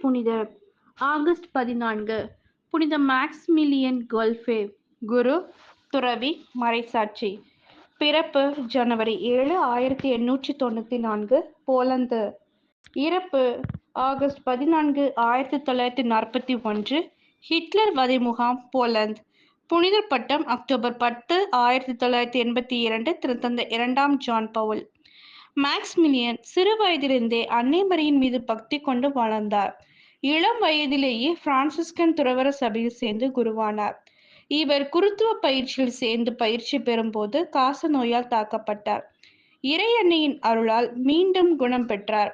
புனிதர் ஆகஸ்ட் 14. புனித மேக்ஸ்மிலியன் கொல்ஃபே, குரு, துறவி, மறைசாட்சி. பிறப்பு ஜனவரி 7, 1894, போலந்து. இறப்பு ஆகஸ்ட் 14, 1941, ஹிட்லர் வதை முகாம், போலந்து. புனிதர் பட்டம் அக்டோபர் 10, 1982, திருத்தந்தை 2ஆம் ஜான் பவுல். மேக்ஸ்மிலியன் சிறு வயதிலிருந்தே அன்னை மரியின் மீது பக்தி கொண்டு வளர்ந்தார். இளம் வயதிலேயே பிரான்சிஸ்கன் துறவற சபையில் சேர்ந்து குருவானார். இவர் குருத்துவ பயிற்சியில் சேர்ந்து பயிற்சி பெறும்போது காச நோயால் தாக்கப்பட்டார். இறை அன்னையின் அருளால் மீண்டும் குணம் பெற்றார்.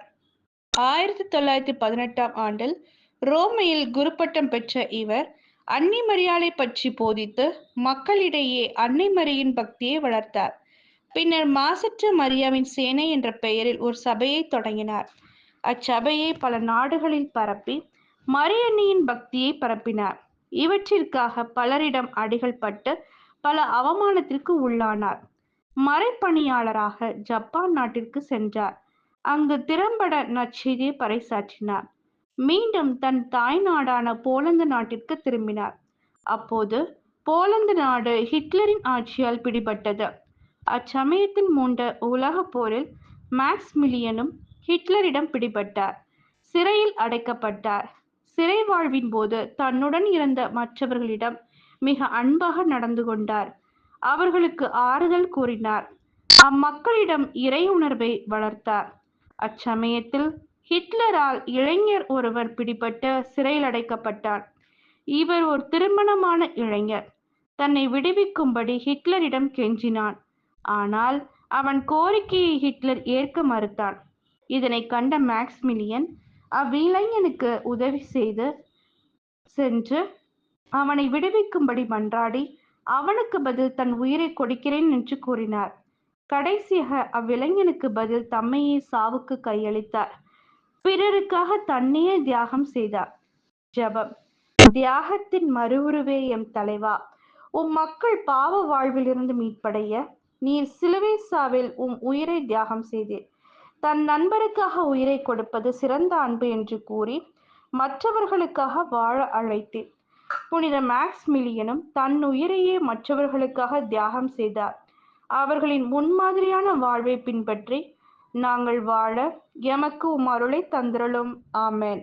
1918ஆம் ஆண்டில் ரோமையில் குருப்பட்டம் பெற்ற இவர் அன்னை மரியாளை பற்றி போதித்து மக்களிடையே அன்னை மரியின் பக்தியை வளர்த்தார். பின்னர் மாசற்ற மரியாவின் சேனை என்ற பெயரில் ஒரு சபையை தொடங்கினார். அச்சபையை பல நாடுகளில் பரப்பி மரியன்னையின் பக்தியை பரப்பினார். இவற்றிற்காக பலரிடம் அடிகள் பட்டு பல அவமானத்திற்கு உள்ளானார். மறைப்பணியாளராக ஜப்பான் நாட்டிற்கு சென்றார். அங்கு திறம்பட நற்செய்தியை பறைசாற்றினார். மீண்டும் தன் தாய் நாடான போலந்து நாட்டிற்கு திரும்பினார். அப்போது போலந்து நாடு ஹிட்லரின் ஆட்சியால் பிடிபட்டது. அச்சமயத்தில் மூண்ட உலகப் போரில் மேக்ஸ்மிலியனும் ஹிட்லரிடம் பிடிபட்டார். சிறையில் அடைக்கப்பட்டார். சிறை வாழ்வின் போது தன்னுடன் இருந்த மற்றவர்களிடம் மிக அன்பாக நடந்து கொண்டார். அவர்களுக்கு ஆறுதல் கூறினார். அம்மக்களிடம் இறை உணர்வை வளர்த்தார். அச்சமயத்தில் ஹிட்லரால் இளைஞர் ஒருவர் பிடிபட்டு சிறையில் அடைக்கப்பட்டார். இவர் ஒரு திருமணமான இளைஞர். தன்னை விடுவிக்கும்படி ஹிட்லரிடம் கெஞ்சினான். ஆனால் அவன் கோரிக்கையை ஹிட்லர் ஏற்க மறுத்தான். இதனை கண்ட மேக்ஸ்மிலியன் அவ்விளைஞனுக்கு உதவி செய்து சென்று அவனை விடுவிக்கும்படி மன்றாடி அவனுக்கு பதில் தன் உயிரை கொடுக்கிறேன் என்று கூறினார். கடைசியாக அவ்விளைஞனுக்கு பதில் தம்மையே சாவுக்கு கையளித்தார். பிறருக்காக தன்னையே தியாகம் செய்தார். ஜெபம். தியாகத்தின் மறுவுருவே எம் தலைவா, மக்கள் பாவ வாழ்விலிருந்து மீட்படைய நீர் சிலுவை சாவில் உயிரை தியாகம் செய்தீர். தன் நண்பருக்காக உயிரை கொடுப்பது சிறந்த அன்பு என்று கூறி மற்றவர்களுக்காக வாழ அழைத்தீர். புனித மேக்ஸ்மிலியனும் தன் உயிரையே மற்றவர்களுக்காக தியாகம் செய்தார். அவர்களின் முன்மாதிரியான வாழ்வை பின்பற்றி நாங்கள் வாழ எமக்கு அருளை தந்திரலும். ஆமென்.